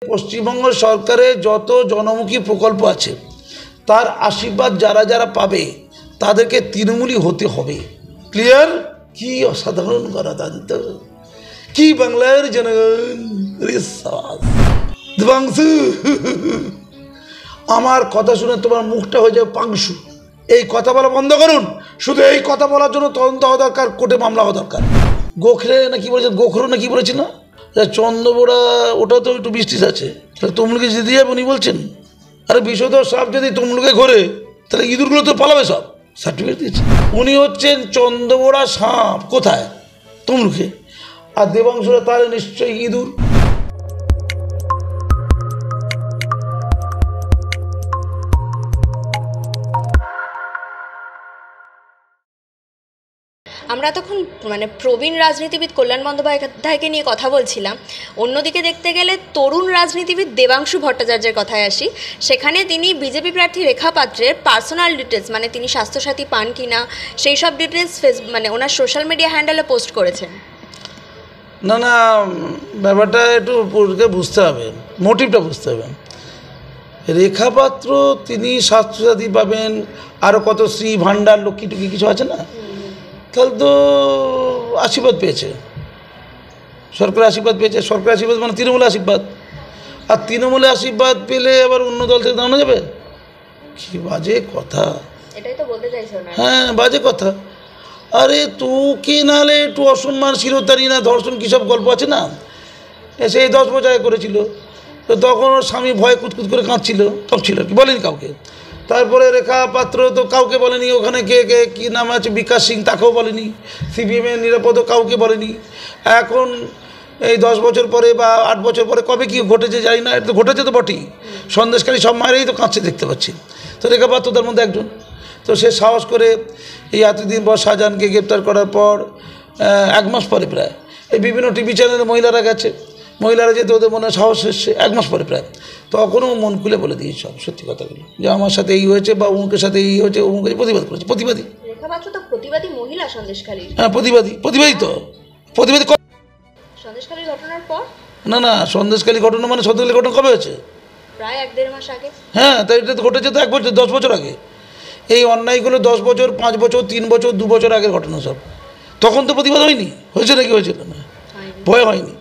পশ্চিমবঙ্গ সরকারের যত জনমুখী প্রকল্প আছে তার আশীর্বাদ যারা যারা পাবে তাদেরকে তৃণমূলই হতে হবে। ক্লিয়ার? কি অসাধারণ গণতন্ত্র, কি বাংলার জনগণ। দেবাংশু, আমার কথা শুনে তোমার মুখটা হয়ে যাবে পাংশু। এই কথা বলা বন্ধ করুন। শুধু এই কথা বলার জন্য তদন্ত হওয়া দরকার, কোর্টে মামলা হওয়া দরকার। গোখরে না কি বলেছেন, গোখরো না কি বলেছিল না, চন্দ্রবোড়া ওটা তো একটু বৃষ্টিস আছে, তাহলে তমলুকে যেতে যাবে উনি বলছেন। আরে বিষধর সাপ যদি তমলুকে ঘোরে তাহলে ইঁদুরগুলো তো পালাবে সব। সার্টিফিকেট দিয়েছে। উনি হচ্ছেন চন্দ্রবোড়া সাপ। কোথায়? তমলুকে। আর দেবাংশুরা তাহলে নিশ্চয়ই ইঁদুর। আমরা তখন প্রবীণ রাজনীতিবিদ কল্যাণ বন্দ্যোপাধ্যায়কে নিয়ে কথা বলছিলাম। অন্যদিকে দেখতে গেলে তরুণ রাজনীতিবিদ দেবাংশু ভট্টাচার্যের কথায় আসি। সেখানে তিনি বিজেপি প্রার্থী রেখা পাত্রের পার্সোনাল ডিটেলস, তিনি স্বাস্থ্যসাথী পান কিনা সেই সব ডিটেলস ওনার সোশ্যাল মিডিয়া হ্যান্ডেলে পোস্ট করেছেন। না না, ব্যাপারটা একটু বুঝতে হবে, মোটিভটা বুঝতে হবে। রেখা পাত্র তিনি স্বাস্থ্যসাথী পাবেন, আরও কত শ্রী ভাণ্ডার লক্ষ্মী টুকি কিছু আছে না, তাহলে তো আশীর্বাদ পেয়েছে, সরকারের আশীর্বাদ পেয়েছে। সরকারের আশীর্বাদ মানে তৃণমূলের আশীর্বাদ। আর তৃণমূলের আশীর্বাদ পেলে আবার অন্য দল থেকে দাঁড়ানো যাবে? কি বাজে কথা। এটাই তো বলতে চাইছো না? হ্যাঁ, বাজে কথা। আরে তোকে নাহলে একটু অসম্মান, শিরোতারি না ধর্ষণ কী সব গল্প আছে না, সেই 10 বছর আগে করেছিল। তো তখন ওর স্বামী ভয়ে কুতকুত করে কাঁদছিল, কাঁপছিল, কি বলেনি কাউকে। তারপরে রেখা পাত্র তো কাউকে বলেনি, ওখানে কে কে কী নাম আছে বিকাশ সিং, তাকেও বলেনি। সিপিএমের নিরাপদও কাউকে বলেনি। এখন এই 10 বছর পরে বা 8 বছর পরে কবে কী ঘটেছে জানি না, এটা তো ঘটেছে তো বটেই। সন্দেশকারী সব মায়েরই তো কাঁদছে দেখতে পাচ্ছি। তো রেখা পাত্র তার মধ্যে একজন। তো সে সাহস করে এই এতদিন পর শাহজাহানকে গ্রেপ্তার করার পর 1 মাস পরে প্রায় এই বিভিন্ন টিভি চ্যানেলে মহিলারা গেছে, মহিলারা যেতে ওদের মনে সাহস এসছে 1 মাস পরে প্রায়। তখনও মন খুলে বলে দিয়েছে সব সত্যি কথাগুলো, যে আমার সাথে এই হয়েছে বা অমুকের সাথে এই হয়েছে, অমুকের প্রতিবাদ করেছে। প্রতিবাদী রেখা পাত্র তো প্রতিবাদী মহিলা সন্দেশখালীর। হ্যাঁ, প্রতিবাদী তো প্রতিবাদী সন্দেশখালীর ঘটনার পর। না না, সন্দেশখালী ঘটনা মানে সন্দেশখালী ঘটনা কবে হয়েছে? প্রায় 1-1.5 মাস আগে। হ্যাঁ, তাই এটা তো ঘটেছে তো 1 বছর 10 বছর আগে। এই অন্যায়গুলো 10 বছর, 5 বছর, 3 বছর, 2 বছর আগের ঘটনা সব। তখন তো প্রতিবাদ হয়নি, হয়েছে নাকি? হয়েছিল না, ভয় হয়নি।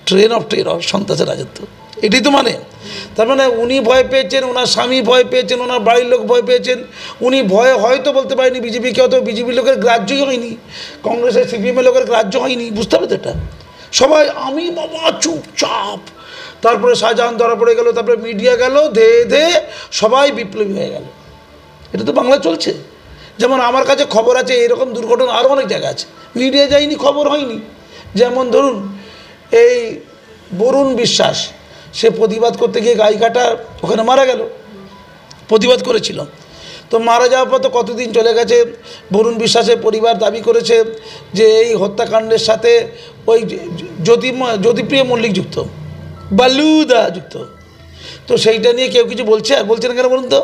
ট্রেন অফ টেরর, সন্ত্রাসের রাজত্ব, এটাই তো মানে। তার মানে উনি ভয় পেয়েছেন, ওনার স্বামী ভয় পেয়েছেন, ওনার বাড়ির লোক ভয় পেয়েছেন। উনি ভয় হয়তো বলতে পারেনি বিজেপিকে, হয়তো বিজেপির লোকের গ্রাহ্যই হয়নি, কংগ্রেসের সিপিএমের লোকের গ্রাহ্য হয়নি, বুঝতে হবে তো এটা। সবাই আমি বাবা চুপচাপ। তারপরে শাহজাহান ধরা পড়ে গেল, তারপরে মিডিয়া গেল, ধে সবাই বিপ্লবী হয়ে গেল। এটা তো বাংলা চলছে। যেমন আমার কাছে খবর আছে এরকম দুর্ঘটনা আরও অনেক জায়গা আছে, মিডিয়া যায়নি, খবর হয়নি। যেমন ধরুন এই বরুণ বিশ্বাস, সে প্রতিবাদ করতে গিয়ে গাইঘাটা ওখানে মারা গেল, প্রতিবাদ করেছিল। তো মারা যাওয়ার পর তো কতদিন চলে গেছে, বরুণ বিশ্বাসের পরিবার দাবি করেছে যে এই হত্যাকাণ্ডের সাথে ওই জ্যোতিপ্রিয় মল্লিক যুক্ত, বালুদা যুক্ত। তো সেইটা নিয়ে কেউ কিছু বলছে? আর বলছে না কেন বলুন তো?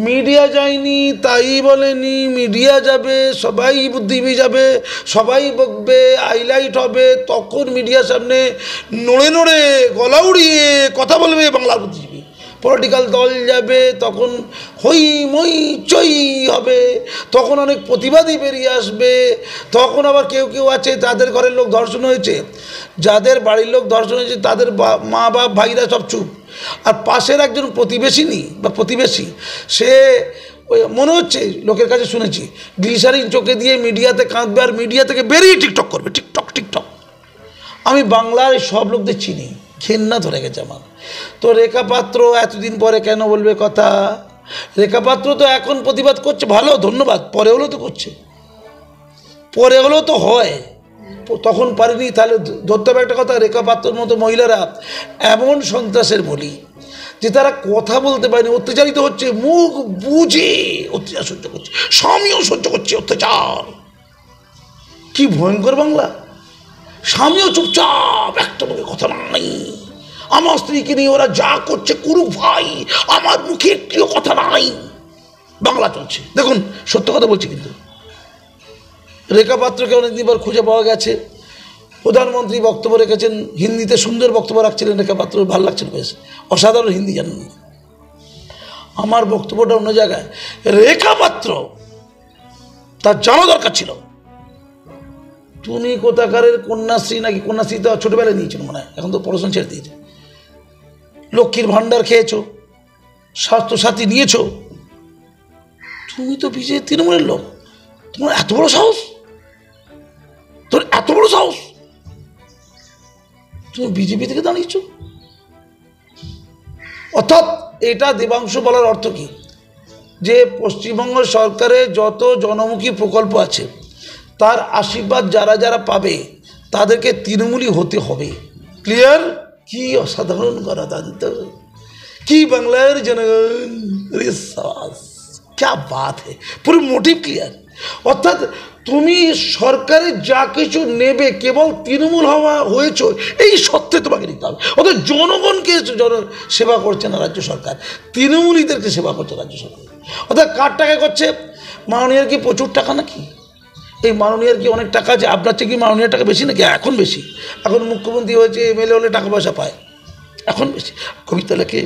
মিডিয়া যায়নি তাই বলেনি, মিডিয়া যাবে, সবাই বুদ্ধিজীবী যাবে, সবাই বকবে, হাইলাইট হবে, তখন মিডিয়ার সামনে নড়ে নড়ে গলা উড়িয়ে কথা বলবে বাংলার বুদ্ধিজীবী। পলিটিক্যাল দল যাবে, তখন হই মই চই হবে, তখন অনেক প্রতিবাদী বেরিয়ে আসবে। তখন আবার কেউ কেউ আছে তাদের ঘরের লোক ধর্ষণ হয়েছে, যাদের বাড়ির লোক ধর্ষণ হয়েছে তাদের মা বাপ ভাইরা সব চুপ। আর পাশের একজন প্রতিবেশিনী বা প্রতিবেশী, সে ওই মনে হচ্ছে লোকের কাছে শুনেছি গ্লিসারিন চোখে দিয়ে মিডিয়াতে কাঁদবে, আর মিডিয়া থেকে বেরিয়ে টিকটক করবে। টিকটক। আমি বাংলার সব লোকদের চিনি, ঘেন্না ধরে গেছে আমার। তো রেখা পাত্র এতদিন পরে কেন বলবে কথা? রেখা পাত্র তো এখন প্রতিবাদ করছে, ভালো, ধন্যবাদ। পরে হলেও তো করছে, পরে হলেও তো হয়, তখন পারেনি। তাহলে ধরতে হবে একটা কথা, রেখা পাত্রর মতো মহিলারা এমন সন্ত্রাসের বলি যে তারা কথা বলতে পারেনি, অত্যাচারিত হচ্ছে, মুখ বুঝে অত্যাচার সহ্য করছে, স্বামীও সহ্য করছে অত্যাচার। কি ভয়ঙ্কর বাংলা! স্বামীও চুপচাপ, একটা মুখে কথা নাই। আমার স্ত্রীকে নিয়ে ওরা যা করছে করুক ভাই, আমার মুখে একটিও কথা নাই। বাংলা চলছে। দেখুন, সত্য কথা বলছি। কিন্তু রেখা পাত্রকে অনেকদিন পর খুঁজে পাওয়া গেছে, প্রধানমন্ত্রী বক্তব্য রেখেছেন, হিন্দিতে সুন্দর বক্তব্য রাখছিলেন রেখা পাত্র, ভালো লাগছিল, বেশ অসাধারণ হিন্দি জানেন। আমার বক্তব্যটা অন্য জায়গায়। রেখা পাত্র তার জানা দরকার ছিল। তুমি কোথাকারের কন্যাশ্রী, নাকি কন্যাশ্রী তো ছোটবেলায় নিয়েছিল মনে হয়, এখন তো পড়াশোনা ছেড়ে দিয়েছে। লক্ষ্মীর ভাণ্ডার খেয়েছো, স্বাস্থ্যসাথী নিয়েছো, তুমি তো বিজেপি তৃণমূলের লোক, তোমার এত বড় সাহস, তোর এত বড় সাহস, তুমি বিজেপি থেকে দাঁড়িয়েছ। অর্থাৎ এটা দেবাংশু বলার অর্থ কি, যে পশ্চিমবঙ্গ সরকারের যত জনমুখী প্রকল্প আছে তার আশীর্বাদ যারা যারা পাবে তাদেরকে তৃণমূলই হতে হবে। ক্লিয়ার? কি অসাধারণ গণতন্ত্র, কি বাংলার জনগণ, ক্যা বাত হে, পুরো মোটিভ ক্লিয়ার। অর্থাৎ তুমি সরকারে যা কিছু নেবে কেবল তৃণমূল হয়েছ এই সত্ত্বে তোমাকে নিতে হবে। অর্থাৎ জনগণকে সেবা করছে না রাজ্য সরকার, তৃণমূলীদেরকে সেবা করছে রাজ্য সরকার। অর্থাৎ কার টাকা করছে? মাননীয়ার কি প্রচুর টাকা নাকি? এই মাননীয়ার কি অনেক টাকা আছে? আপনার চেয়ে কি মাননীয়ার টাকা বেশি নাকি? এখন বেশি, এখন মুখ্যমন্ত্রী হয়েছে, এমএলএ হলে টাকা পয়সা পায়, এখন বেশি। কবিতা লেখে,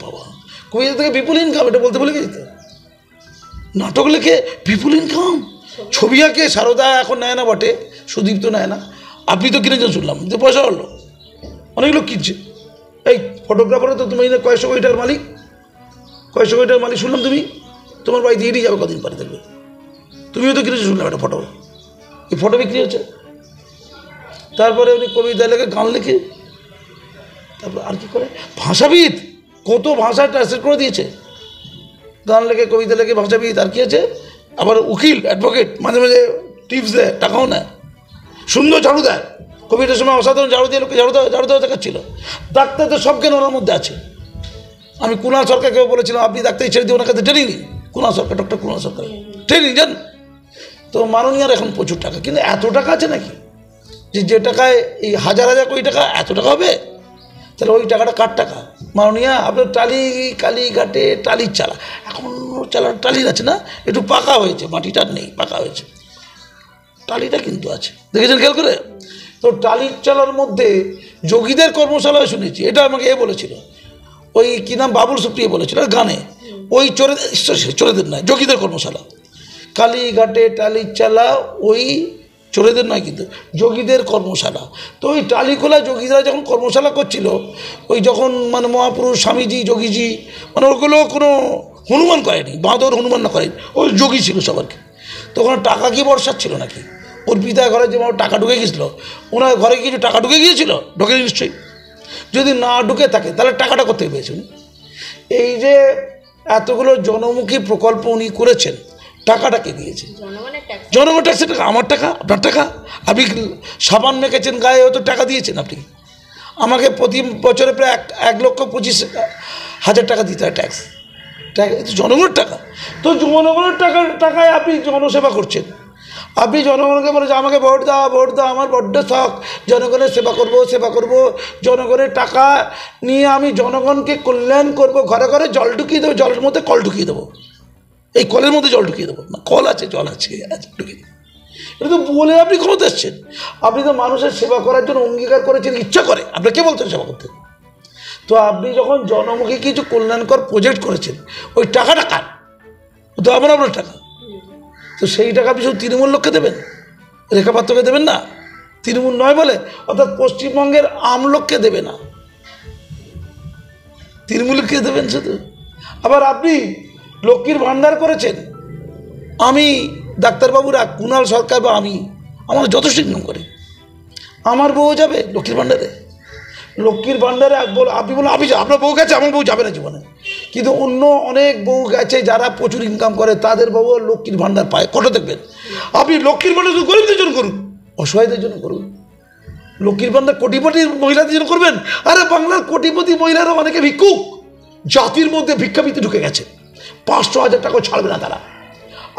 বাবা কবিতা থেকে বিপুল ইনকাম, এটা বলতে বলে গেছি তো। নাটক লেখে বিপুল ইনকাম, ছবি আঁকে সারদা এখন নেয় না বটে, সুদীপ তো নেয় না, আপনি তো কিনেছেন শুনলাম, যে পয়সা হলো, অনেক লোক কিনছে। এই ফটোগ্রাফারও তো তুমি কয়েকশো কোটি টাকার মালিক, কয়েকশো কোটি টাকার মালিক শুনলাম তুমি, তোমার বাড়ি দিয়ে যাবে কদিন পরে দেখবে। তুমিও তো কিনেছো শুনলাম একটা ফটো, এই ফটো বিক্রি হচ্ছে। তারপরে উনি কবিতা লেখে, গান লেখে, তারপর আর কি করে, ভাষাবিদ, কত ভাষা ট্রান্সলেট করে দিয়েছে, গান লেখে, কবিতা লেখে, ভাষাবিদ, আর কি আছে, আবার উকিল, অ্যাডভোকেট, মাঝে মাঝে টিপস দেয়, টাকাও নেয়, সুন্দর ঝাড়ু দেয়। কোভিডের সময় অসাধারণ ঝাড়ু দিয়ে লোকে ঝাড়ু দেওয়া দেখাচ্ছিল। ডাক্তার তো সব জ্ঞান ওনার মধ্যে আছে। আমি কুণাল সরকারকেও বলেছিলাম আপনি ডাক্তারি ছেড়ে দিয়ে ওনার কাছে ট্রেনিং নিন, কুণাল সরকার, ডক্টর কুণাল সরকার ট্রেনিং যান। তো মাননীয়ার এখন প্রচুর টাকা, কিন্তু এত টাকা আছে নাকি যে টাকায় এই হাজার হাজার কোটি টাকা, এত টাকা হবে? তাহলে ওই টাকাটা কার টাকা? মাননীয়া আপনার কালীঘাটে টালির চালা, এখন টালির আছে না, একটু পাকা হয়েছে, মাটিটা নেই, পাকা হয়েছে, টালিটা কিন্তু আছে, দেখেছেন খেয়াল করে? তো টালির চালার মধ্যে যোগীদের কর্মশালায় শুনেছি, এটা আমাকে বলেছিল, ওই কী নাম, বাবুল সুপ্রিয় বলেছিল গানে, ওই চোরেদের নয়, যোগীদের কর্মশালা, কালীঘাটে টালির চালা, ওই চোরেদের নয় কিন্তু যোগীদের কর্মশালা। তো ওই টালিখোলা যোগীরা যখন কর্মশালা করছিল, ওই যখন মানে মহাপুরুষ স্বামীজি, যোগীজি, মানে ওগুলো কোনো হনুমান করেনি, বাঁদর হনুমান না করেনি, ওই যোগী ছিল সবারকে। তখন টাকা কি বর্ষার ছিল নাকি? ওর পিতা ঘরে যেমন টাকা ঢুকে গিয়েছিল, ওনার ঘরে কিছু টাকা ঢুকে গিয়েছিল, ঢুকে নিশ্চয়ই, যদি না ঢুকে থাকে তাহলে টাকাটা কোথায় পেয়েছেন? এই যে এতগুলো জনমুখী প্রকল্প উনি করেছেন, টাকাটা কে দিয়েছে? জনগণ ট্যাক্সের টাকা, আমার টাকা, আপনার টাকা। আপনি সাবান মেখেছেন গায়ে, হয়তো টাকা দিয়েছেন আপনি। আমাকে প্রতি বছরে প্রায় 1,25,000 টাকা দিতে হয় ট্যাক্স, জনগণের টাকা। তো জনগণের টাকায় আপনি জনসেবা করছেন। আপনি জনগণকে বলে যে আমাকে ভোট দাও, ভোট দাও, আমার বড্ড শখ, জনগণের সেবা করব, জনগণের টাকা নিয়ে আমি জনগণকে কল্যাণ করব, ঘরে ঘরে জল ঢুকিয়ে দেবো, জলের মধ্যে কল ঢুকিয়ে দেবো, এই কলের মধ্যে জল ঢুকিয়ে দেবো না, কল আছে, জল আছে, ঢুকিয়ে দেবো। এটা তো বলে আপনি ক্ষমতা এসছেন, আপনি তো মানুষের সেবা করার জন্য অঙ্গীকার করেছেন, ইচ্ছা করে, আপনি কে বলছেন সেবা করতে? তো আপনি যখন জনমুখী কিছু কল্যাণকর প্রজেক্ট করেছেন, ওই টাকাটা কার? তো আপনার টাকা, তো সেই টাকা আপনি শুধু তৃণমূল লোককে দেবেন, রেখাপাত্রকে দেবেন না, তৃণমূল নয় বলে, অর্থাৎ পশ্চিমবঙ্গের আমলোককে দেবে না, তৃণমূলকে দেবেন শুধু। আবার আপনি লক্ষ্মীর ভাণ্ডার করেছেন, আমি ডাক্তারবাবুরা, কুণাল সরকার বা আমি, আমাদের যথেষ্ট ইনকাম করে, আমার বউ যাবে লক্ষ্মীর ভাণ্ডারে? লক্ষ্মীর ভাণ্ডারে আপনি বলুন, আপনি আপনার বউ গেছে, আমার বউ যাবে না জীবনে, কিন্তু অন্য অনেক বউ গেছে যারা প্রচুর ইনকাম করে, তাদের বউ লক্ষ্মীর ভাণ্ডার পায়, কত দেখবেন আপনি। লক্ষ্মীর ভাণ্ডার শুধু গরিবদের জন্য করুন, অসহায়দের জন্য করুন। লক্ষ্মীর ভাণ্ডার কোটিপতি মহিলাদের জন্য করবেন? আরে বাংলার কোটিপতি মহিলারা অনেকে ভিক্ষুক, জাতির মধ্যে ভিক্ষাবৃত্তি ঢুকে গেছে, 500,000 টাকাও ছাড়বে না তারা।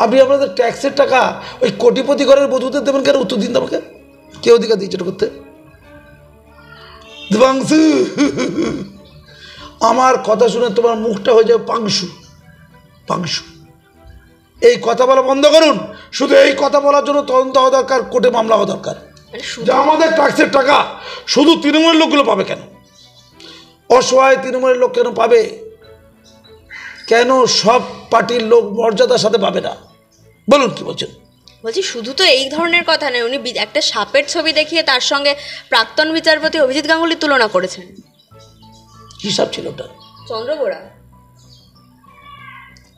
আপনি আপনাদের ট্যাক্সের টাকা ওই কোটিপতি ঘরের বধূদের দেবেন কেন? উত্তর দিন আমাকে, কে অধিকার দিয়েছে এটা করতে? দেবাংশু, আমার কথা শুনে তোমার মুখটা হয়ে যাবে পাংশু, পাংশু। এই কথা বলা বন্ধ করুন, শুধু এই কথা বলার জন্য তদন্ত হওয়া দরকার, কোর্টে মামলা হওয়া দরকার। মানে শুধু যে আমাদের ট্যাক্সের টাকা শুধু তৃণমূলের লোকগুলো পাবে কেন? অসহায় তৃণমূলের লোক কেন পাবে? কেন সব পার্টির লোক মর্যাদার সাথে পাবে না? বলুন কি বলছেন? বলছি শুধু তো এই ধরনের কথা নয়, উনি একটা সাপের ছবি দেখিয়ে তার সঙ্গে প্রাক্তন বিচারপতি অভিজিৎ গাঙ্গুলির তুলনা করেছেন। কী সাপ ছিল ওটা? চন্দ্রবোড়া।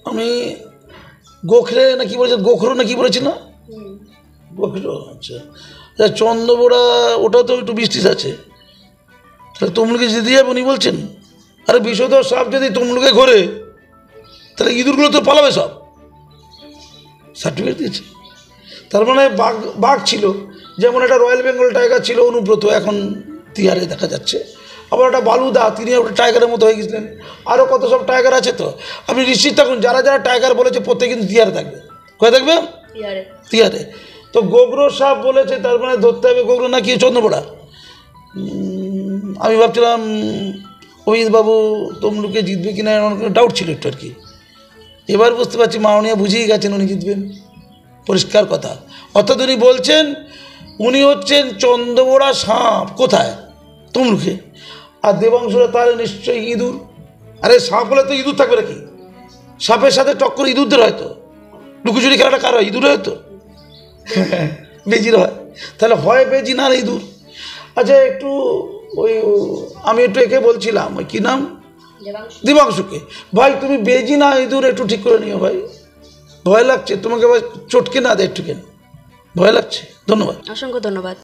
আমি গোখরে না কি বলেছেন, গোখরো না কি বলেছি না? গোখরো, আচ্ছা। চন্দ্রবোড়া ওটা তো একটু বৃষ্টিস আছে, তাহলে তমলুকে যেতে যাবে উনি বলছেন? আরে বিষধর সাপ যদি তমলুকে ঘোরে তাহলে ইঁদুরগুলো তো পালাবে সব। সার্টিফিকেট দিয়েছে, তার মানে বাঘ ছিল। যেমন একটা রয়্যাল বেঙ্গল টাইগার ছিল অনুব্রত, এখন তিহারে দেখা যাচ্ছে। আবার একটা বালুদা, তিনি একটা টাইগারের মতো হয়ে গেছিলেন। আরও কত সব টাইগার আছে। তো আপনি নিশ্চিত থাকুন, যারা যারা টাইগার বলেছে প্রত্যেকে কিন্তু তিহারে থাকবে। কোথায় থাকবে? তিহারে। তো গোগ্র সাপ বলেছে, তার মানে ধরতে হবে গোগ্র না কি চন্দ্রবোড়া। আমি ভাবছিলাম অমিতবাবু তমলুকে জিতবে কিনা, ডাউট ছিল একটু আর কি। এবার বুঝতে পারছি মাননীয় বুঝেই গেছেন উনি জিতবেন, পরিষ্কার কথা। অর্থাৎ উনি বলছেন উনি হচ্ছেন চন্দ্রবোড়া সাপ। কোথায়? তমলুকে। আর দেবাংশুরা তাহলে নিশ্চয়ই ইঁদুর। আরে সাপ হলে তো ইঁদুর থাকবে নাকি? সাপের সাথে টক্কর ইঁদুরদের হয়তো। লুকোচুরি খেলাটা কার হয়? ইঁদুর হয়তো, বেজির হয়। তাহলে হয় বেজি না ইঁদুর। আচ্ছা একটু ওই আমি একটু একে বলছিলাম, ওই কী নাম, দেবাংশুকে, ভাই তুমি বেজি না ইঁদুর একটু ঠিক করে নিও ভাই, ভয় লাগছে। তোমাকে আবার চটকে না দেয় একটু, কেন ভয় লাগছে? ধন্যবাদ, অসংখ্য ধন্যবাদ।